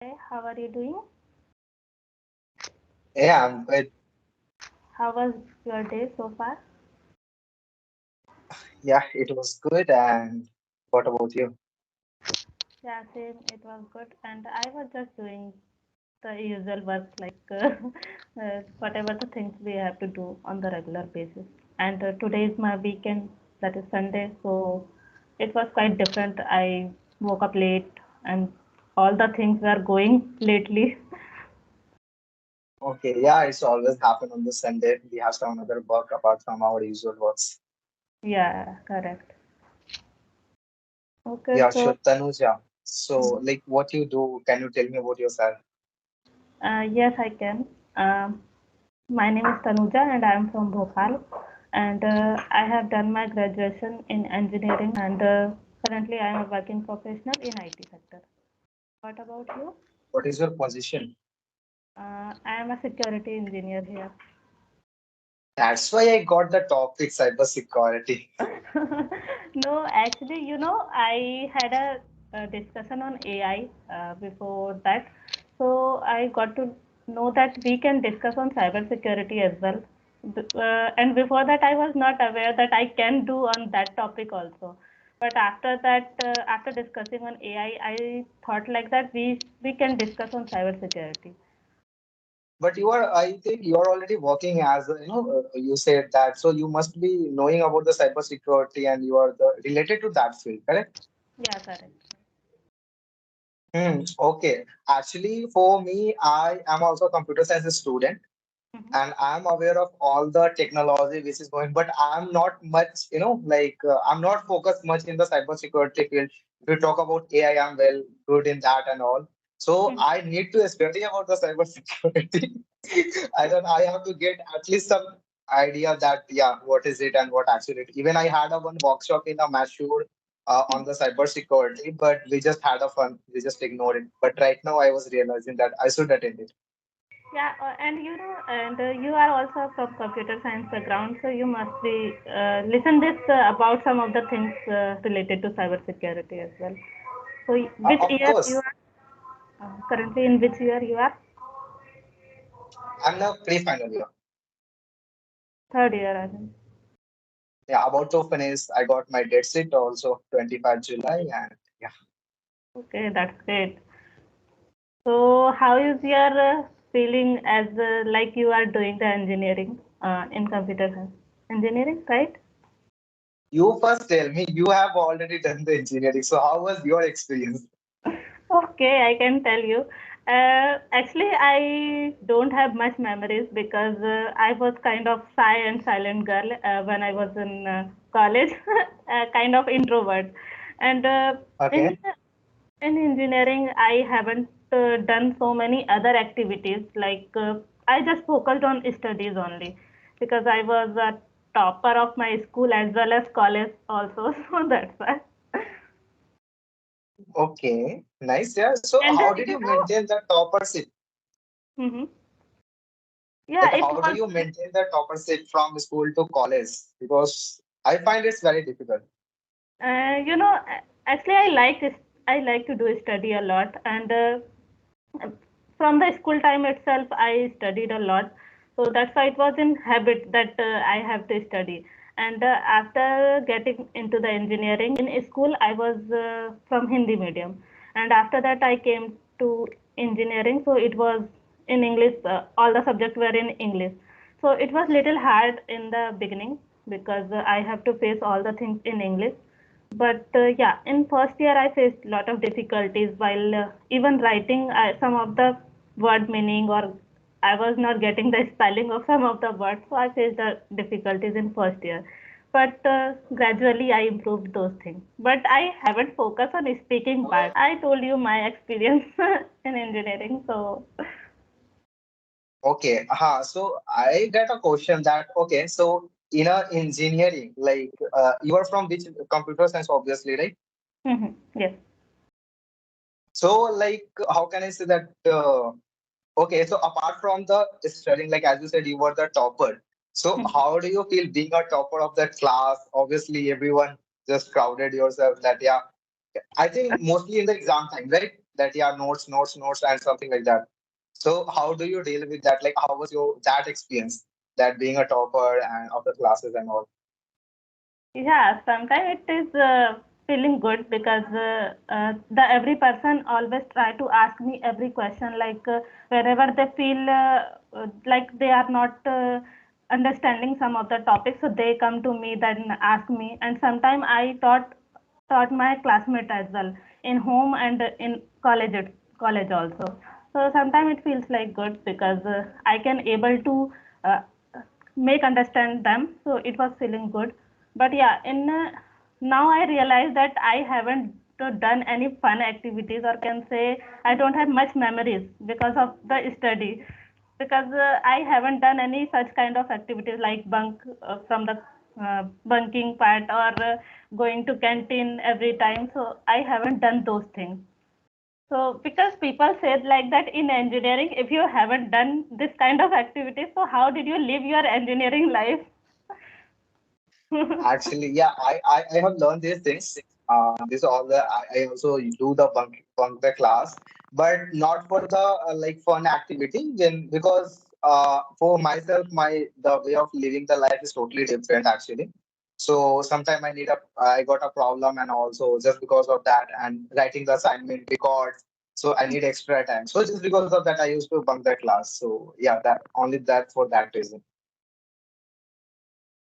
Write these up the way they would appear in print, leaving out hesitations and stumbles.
Hey, how are you doing? Yeah, I'm good. How was your day so far? Yeah, it was good. And what about you? Yeah, same. It was good, and I was just doing the usual work, like whatever the things we have to do on the regular basis. And today is my weekend, that is Sunday, so it was quite different. I woke up late, and all the things were going lately. Okay, yeah, it's always happen on the Sunday. We have some other work apart from our usual works. Yeah, correct. Okay, Yeah, so sure, Tanuja. So, like, what you do? Can you tell me about yourself? yes, I can. Um, My name is Tanuja and I am from Bhopal. And I have done my graduation in engineering and currently I am a working professional in IT sector. What about you? What is your position? I am a security engineer here. That's why I got the topic cyber security. No, actually, I had a discussion on AI before that. So I got to know that we can discuss on cybersecurity as well. And before that, I was not aware that I can do on that topic also. But after that, after discussing on AI, I thought like that we can discuss on cybersecurity. But I think you are already working as, you said that. So you must be knowing about the cyber security and you are related to that field, correct? Yeah, correct. Okay. Actually, for me, I am also a computer science student Mm-hmm. and I'm aware of all the technology which is going, but I'm not much, I'm not focused much in the cybersecurity field. If you talk about AI, I'm well good in that and all. So I need to study about the cybersecurity. I have to get at least some idea that yeah, what is it and what actually it. Even I had a one workshop in a Mashur on the cybersecurity, but we just had a fun. We just ignored it. But right now, I was realizing that I should attend it. Yeah, and you are also from computer science background, so you must be listen this about some of the things related to cybersecurity as well. So, which Of year you course, are currently? In which year you are? I'm now pre-final year. Third year, I think. Yeah, about to finish. I got my dead sheet also 25 July, and yeah. Okay, that's great. So, how is your feeling as like you are doing the engineering in computer science? Engineering, right? You first tell me. You have already done the engineering, so how was your experience? Okay, I can tell you. Actually, I don't have much memories because I was kind of shy and silent girl when I was in college, kind of introvert. And in Okay. in engineering, I haven't done so many other activities. Like I just focused on studies only because I was a topper of my school as well as college also. So that's why. Okay. Nice. Yeah. So And how did you maintain the toppership? hmm yeah, Like, it how do was. you maintain the toppership from school to college? Because I find it's very difficult. Actually, I like to do study a lot, and from the school time itself, I studied a lot. So that's why it was in habit that I have to study. And after getting into the engineering in school, I was from Hindi medium, and after that I came to engineering. So it was in English. All the subjects were in English. So it was little hard in the beginning because I have to face all the things in English. But yeah, in first year I faced a lot of difficulties while even writing some of the word meaning, or I was not getting the spelling of some of the words, so I faced the difficulties in first year. But gradually I improved those things. But I haven't focused on speaking part. I told you my experience in engineering, so Okay. So I get a question that, okay, so in a engineering, like you are from which computer science, obviously, right? yes. So, like, how can I say that? Okay, so apart from the studying, like as you said, you were the topper. So, how do you feel being a topper of that class? Obviously, everyone just crowded yourself. That yeah, I think mostly in the exam time, right? that yeah, notes, and something like that. So how do you deal with that? Like, how was your that experience, that being a topper and of the classes and all? Yeah, sometimes it is feeling good because the every person always try to ask me every question, like wherever they feel like they are not understanding some of the topics, so they come to me then ask me. And sometimes I taught my classmate as well in home and in college also. So sometimes it feels like good because I can able to uh, make understand them, so it was feeling good. But yeah, in now I realize that I haven't done any fun activities, or can say I don't have much memories because of the study, because I haven't done any such kind of activities like bunk from the bunking part, or going to canteen every time, so I haven't done those things. So because people said like that in engineering, if you haven't done this kind of activities, so how did you live your engineering life? Actually, yeah, I have learned these things. This all the I also do the bunk the class, but not for the like fun activity. Then because for myself, my the way of living the life is totally different actually. So sometimes I got a problem, and also just because of that and writing the assignment records. So I need extra time. So just because of that, I used to bunk the class. So yeah, that only that for that reason.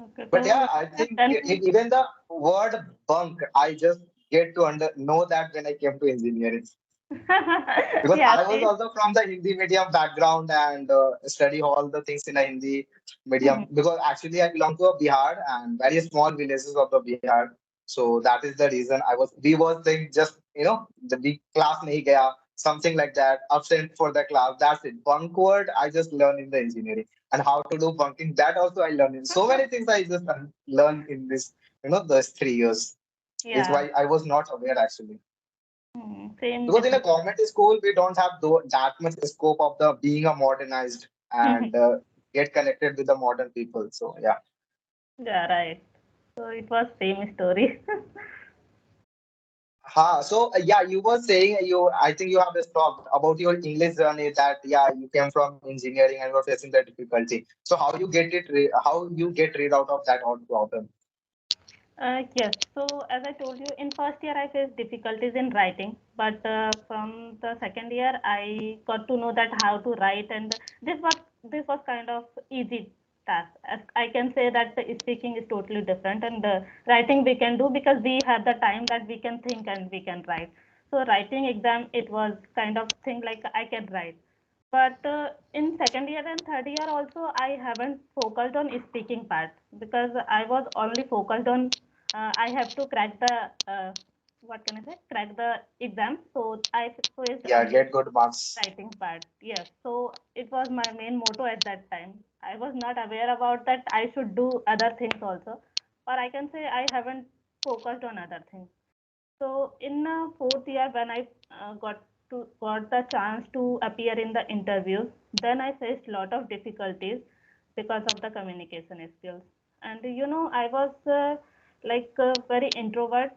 Okay, But so yeah, you I have think done. even the word bunk, I just get to know that when I came to engineering. Because Yeah, I was see. also from the Hindi medium background and study all the things in a Hindi Mhm. medium. Because actually, I belong to a Bihar and very small villages of the Bihar. So that is the reason we was saying just the big class nahi gaya, something like that, absent for the class. That's it. Bunk word I just learned in the engineering, and how to do bunking that also I learned in so many things I just learned in this those 3 years. Is Yeah. why I was not aware actually. Same Because with in a me. government school, we don't have that much scope of the being a modernized and get connected with the modern people. So yeah. Yeah, right. So it was same story. So yeah, you were saying I think you have just talked about your English journey that yeah, you came from engineering and were facing the difficulty. So how you get rid out of that odd problem? Yes. So as I told you, in first year I faced difficulties in writing, but from the second year I got to know that how to write, and this was kind of easy task. As I can say that the speaking is totally different, and writing we can do because we have the time that we can think and we can write. So writing exam, it was kind of thing like I can write. But in second year and third year also, I haven't focused on speaking part because I was only focused on I have to crack the what can I say, crack the exam. So I focused Yeah, only get good marks. writing part. Yes. So it was my main motto at that time. I was not aware about that I should do other things also, or I can say I haven't focused on other things. So in fourth year, when I got the chance to appear in the interviews, then I faced lot of difficulties because of the communication skills. And I was like very introvert,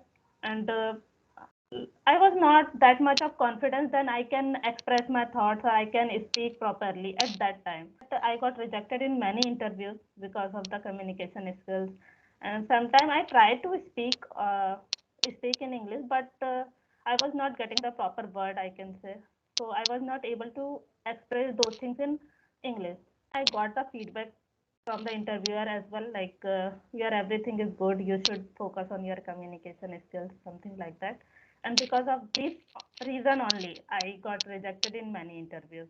and I was not that much of confidence. Then I can express my thoughts, or I can speak properly at that time. I got rejected in many interviews because of the communication skills. And sometimes I tried to speak in English, but I was not getting the proper word, I can say. So I was not able to express those things in English. I got the feedback from the interviewer as well, like your everything is good. You should focus on your communication skills, something like that. And because of this reason only, I got rejected in many interviews.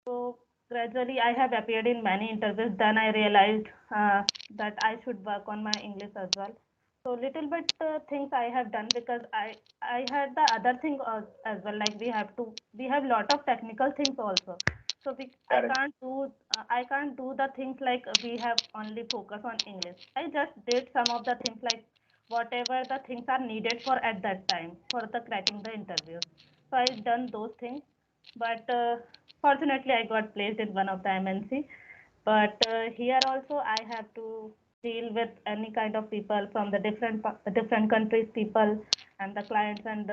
So gradually, I have appeared in many interviews. Then I realized that I should work on my English as well. So little bit things I have done because I had the other thing as well. Like we have lot of technical things also. So Correct. I can't do the things like we have only focus on English. I just did some of the things like whatever the things are needed for at that time for the cracking the interview. So I done those things, but fortunately I got placed in one of the MNC. But here also I have to deal with any kind of people from the different countries people and the clients, and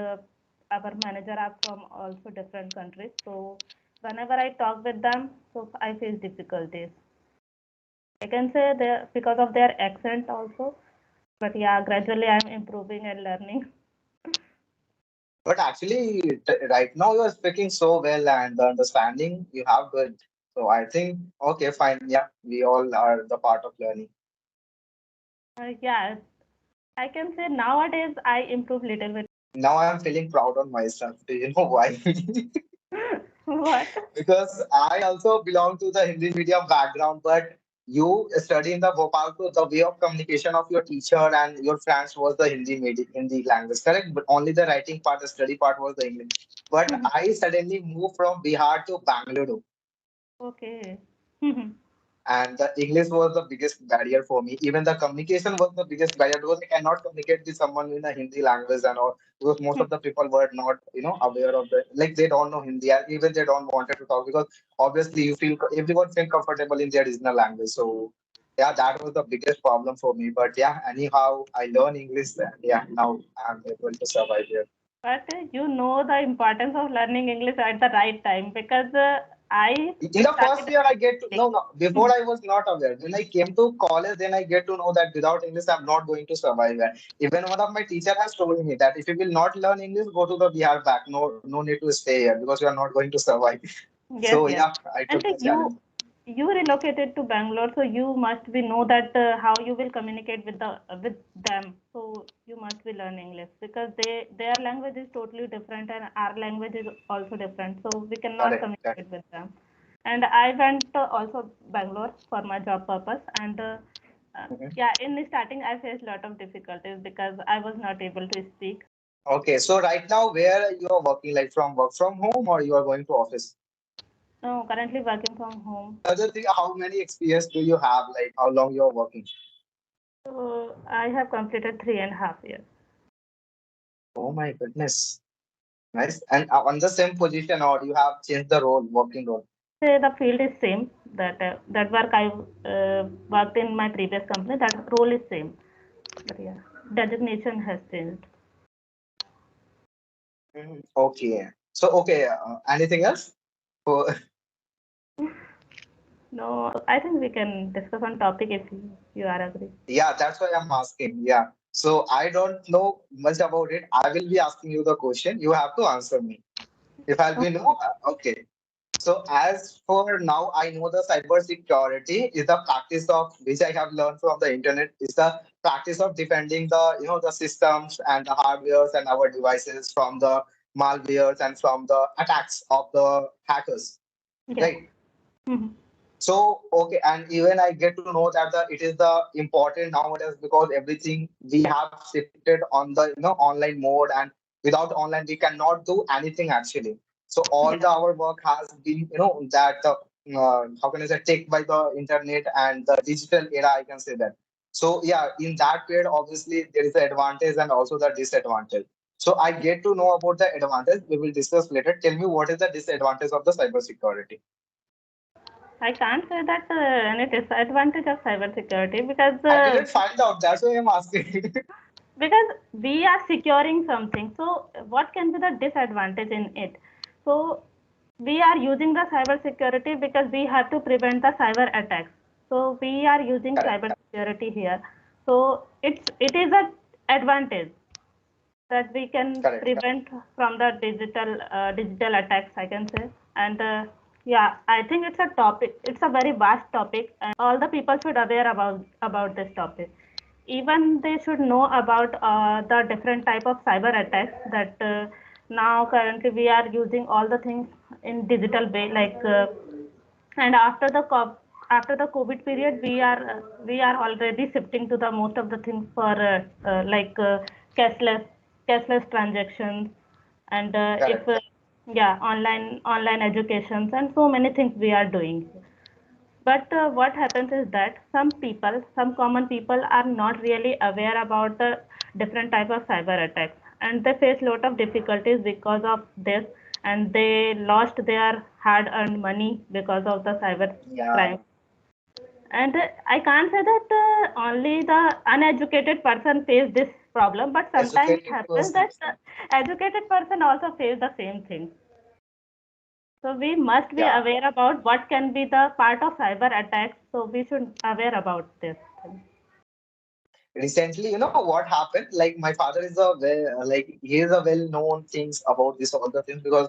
our manager are from also different countries. So whenever I talk with them, so I face difficulties. I can say they because of their accent also. But yeah, gradually I'm improving and learning. But actually, right now you are speaking so well and the understanding you have good. So I think, okay, fine. Yeah, we all are the part of learning. Yeah, I can say nowadays I improve little bit. Now I'm feeling proud on myself. Do you know why? What? Because I also belong to the Hindi medium background, but you study in the Bhopal, so the way of communication of your teacher and your friends was the Hindi language, correct? But only the writing part, the study part was the English. But I suddenly moved from Bihar to Bangalore, Okay. and the English was the biggest barrier for me. Even the communication was the biggest barrier because I cannot communicate with someone in a Hindi language and all. Because most of the people were not, aware of the like they don't know Hindi and even they don't wanted to talk because obviously you feel everyone feel comfortable in their regional language. So yeah, that was the biggest problem for me. But yeah, anyhow, I learn English. And yeah, now I'm able to survive here. But you know the importance of learning English at the right time because I In the first started year, I get to no. Before Mhm. I was not aware. When I came to college, then I get to know that without English, I'm not going to survive. Here. Even one of my teacher has told me that if you will not learn English, go to the Bihar back. No need to stay here because you are not going to survive. Yes, So yes. yeah, I And took the challenge. you relocated to Bangalore, so you must be know that how you will communicate with them. So you must be learn English because their language is totally different and our language is also different. So we cannot Correct, correct. communicate with them. And I went also Bangalore for my job purpose. And Mhm. yeah, in the starting I faced lot of difficulties because I was not able to speak. Okay, so right now, where you are working, like from work from home or you are going to office? No, currently working from home. Another thing, how many experience do you have? Like how long you are working? So I have completed 3.5 years. Oh my goodness, nice. And on the same position, or you have changed the role, working role? Say the field is same. That work I worked in my previous company. That role is same. But yeah, designation has changed. Mhm. Okay. So, okay. Anything else? For, No, I think we can discuss on topic if you are agree. yeah, that's why I'm asking. Yeah. So, I don't know much about it. I will be asking you the question. You have to answer me. If I'll be no, okay. So, as for now, I know the cyber security is the practice of which I have learned from the internet is the practice of defending the systems and the hardwares and our devices from the malwares and from the attacks of the hackers. Yeah. Right. Mhm. So okay, and even I get to know that it is the important nowadays because everything we have shifted on the online mode, and without online we cannot do anything actually. So all Yeah. the our work has been that how can I say take by the internet and the digital era, I can say that. So yeah, in that period obviously there is the advantage and also the disadvantage. So I get to know about the advantage. We will discuss later. Tell me what is the disadvantage of the cybersecurity. I can't say that any disadvantage of cybersecurity I didn't find out. That's why I'm asking. because we are securing something. So what can be the disadvantage in it? So we are using the cyber security because we have to prevent the cyber attacks. So we are using Correct. cyber security here. So it is a advantage that we can Correct. prevent from the digital attacks, I can say. And yeah, I think it's a topic, it's a very vast topic, and all the people should aware about this topic. Even they should know about the different type of cyber attacks that now currently we are using all the things in digital way, like and after the COVID period, we are already shifting to the most of the things for like cashless cashless transactions, and if Correct. yeah, online educations and so many things we are doing. But what happens is that some common people are not really aware about the different type of cyber attacks, and they face lot of difficulties because of this, and they lost their hard-earned money because of the cyber crime. Yeah. And I can't say that only the uneducated person face this problem, but sometimes it Educated happens that person. the educated person also face the same thing. So we must be Yeah. aware about what can be the part of cyber attacks. So we should aware about this thing. Recently, what happened? Like my father is a well, like he is a well-known things about this all the things because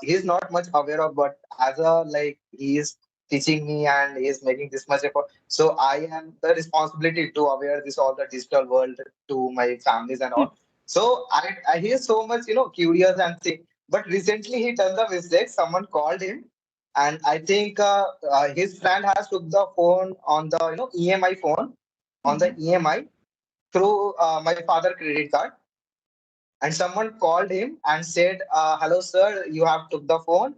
he's not much aware of, but as a like he is teaching me and he is making this much effort. So I am the responsibility to aware this all the digital world to my families and all. So I he is so much curious and think. But recently he done the mistake. Someone called him, and I think his friend has took the phone on the EMI phone on the Mhm. EMI through my father credit card, and someone called him and said, hello sir, you have took the phone,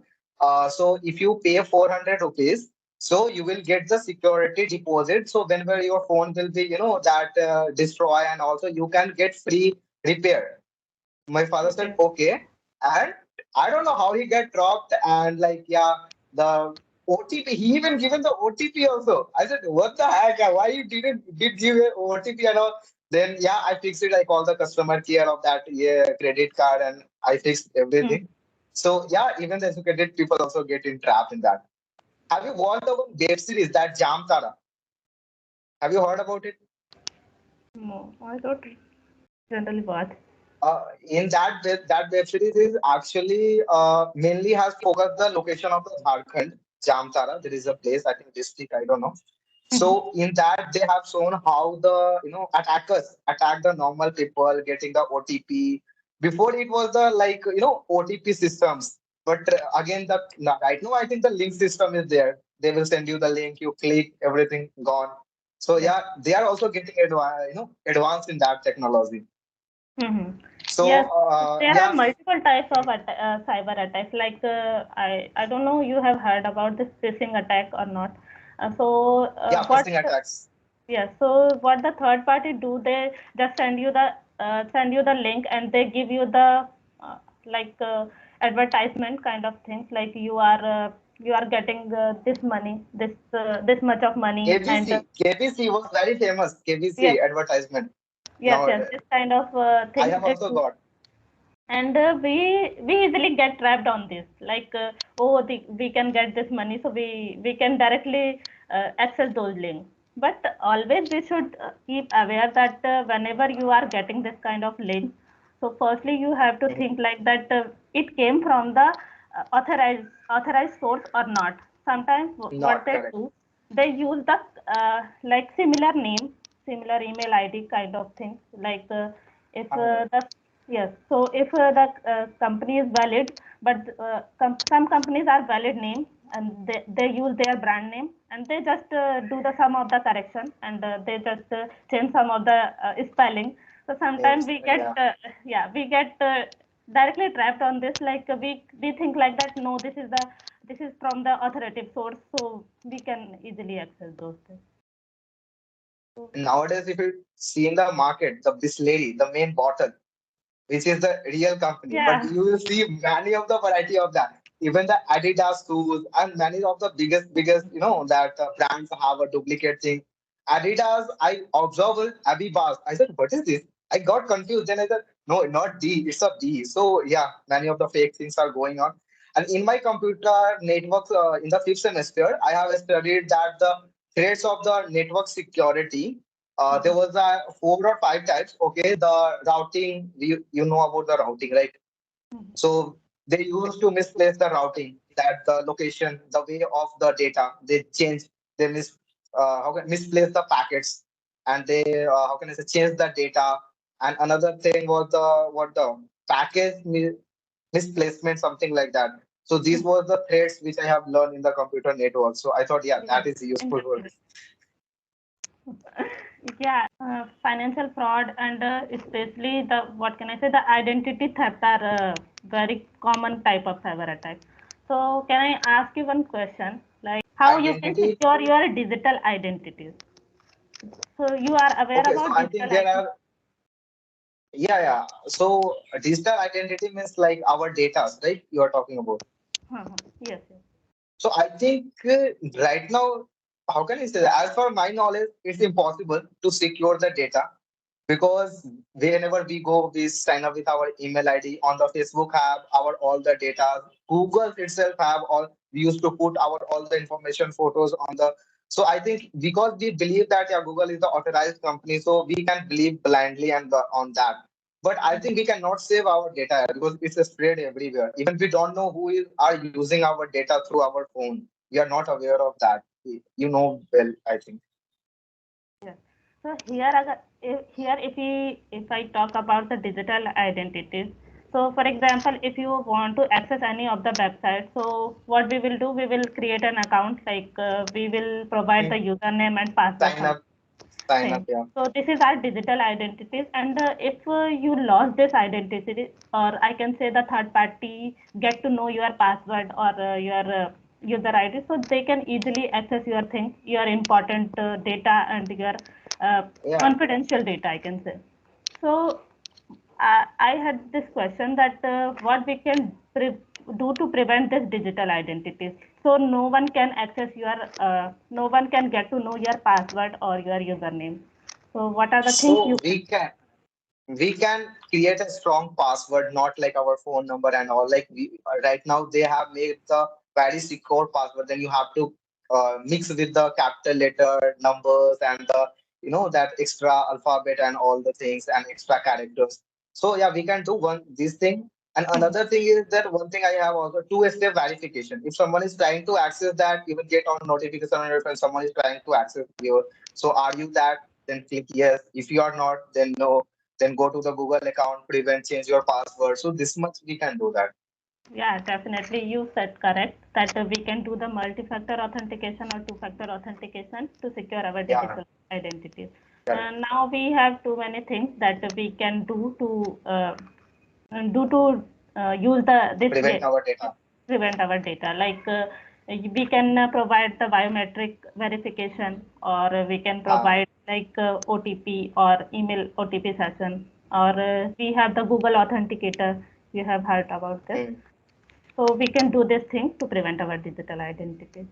so if you pay 400 rupees, so you will get the security deposit, so whenever your phone will be that destroy, and also you can get free repair. My father said, Okay. okay. And I don't know how he got dropped. And like, yeah, the OTP, he even given the OTP also. I said, what the heck? Why you did give a OTP and all? Then yeah, I fixed it. I called the customer care of that credit card and I fixed Hmm. everything. So yeah, even the educated people also get entrapped in that. Have you watched the one web series that Jam Tara? Have you heard about it? No, I don't generally watch. In that web series is actually mainly has focused the location of the Jharkhand, Jamtara. There is a place, I think district, I don't know. Mhm. So in that they have shown how the attackers attack the normal people getting the OTP. Before it was the like OTP systems, but again right now I think the link system is there. They will send you the link, you click, everything gone. So Yes. yeah, they are also getting advanced in that technology. Hmm. So Yes, there are yeah, multiple types of cyber attacks. Like I don't know you have heard about this phishing attack or not. yeah, What? phishing attacks. Yes. So what the third party do? They just send you the link and they give you the uh, like advertisement kind of things. Like you are getting this money, this much of money, and KBC was very famous. yes, KBC advertisement yes, nowadays. this kind of I things have they also do. got. And we easily get trapped on this like we can get this money, so we can directly access those links. But always we should keep aware that whenever you are getting this kind of link, so firstly you have to Mhm. think like that it came from the authorized source or not. Sometimes what Not they correct. do, they use the like similar name, similar email ID kind of thing. Like if the yes, so if the company is valid, but some companies are valid name and they use their brand name and they just do the some of the correction and they just change some of the spelling. So sometimes Names. we get Yeah. yeah, we get directly trapped on this. Like we think like that. No, this is from the authoritative source, so we can easily access those things. So, Nowadays, if you see in the market, this lady, the main bottle, which is the real company. But yeah. you will see many of the variety of that. Even the Adidas shoes and many of the biggest, that brands have a duplicate thing. Adidas, I observed Abibas. I said, what is this? I got confused. Then I said, no, not D, it's a B. So yeah, many of the fake things are going on. And in my computer networks, in the fifth semester, I have studied that the threats of the network security, there Mhm. was a 4 or 5 types. Okay, the routing, you know about the routing, right? Mhm. So they used to misplace the routing, that the location, the way of the data, they change, they misplace the packets, and they how can I say change the data. And another thing was the package misplacement, something like that. So these Mhm. were the threads which I have learned in the computer network. So I thought, yeah, Yes, that is useful for interesting. this. Yeah, financial fraud and especially the what can I say, the identity theft are very common type of cyber attack. So can I ask you one question? Like how you can Identity. secure your digital identities? So you are aware Okay, so about I think digital there identity? are. Yeah, yeah. So digital identity means like our data, right? You are talking about. Yes, yes. So I think right now, how can I say that? As for my knowledge, it's impossible to secure the data. because whenever we go, we sign up with our email ID. On the Facebook have our all the data. Google itself have all. We used to put our all the information, photos on the. So I think because we believe that yeah, Google is the authorized company, so we can believe blindly and on that. But I think we cannot save our data because it's spread everywhere. Even we don't know who is are using our data through our phone. We are not aware of that. You know well, I think. Yes. So here, here if I talk about the digital identities, so for example, if you want to access any of the websites, so what we will do, we will create an account, like we will provide the Hmm. username and password Sign up, sign up, thing. yeah. So this is our digital identities, and if you lost this identity, or I can say the third party get to know your password or your user ID, so they can easily access your things, your important data and your uh, Yeah. confidential data, I can say. So I had this question that what we can do to prevent this digital identities. So no one can access your, no one can get to know your password or your username. So what are the things you So we can create a strong password, not like our phone number and all. Like we right now they have made the very secure password. Then you have to mix with the capital letter numbers and the that extra alphabet and all the things and extra characters. So yeah, we can do one this thing. And can? another thing is that one thing I have also two-step verification. If someone is trying to access that, you will get on notification on your phone. Someone is trying to access your. So are you that? Then click yes. If you are not, then no, then go to the Google account, prevent, change your password. So this much we can do that. Yeah, definitely. You said correct that we can do the multi-factor authentication or two-factor authentication to secure our Yeah, digital identities. correct. Now we have too many things that we can do to use the this Prevent our data. prevent our data. Like we can provide the biometric verification, or we can Uh, provide like OTP or email OTP session, or we have the Google Authenticator. You have heard about this. hmm. So we can do this thing to prevent our digital identity.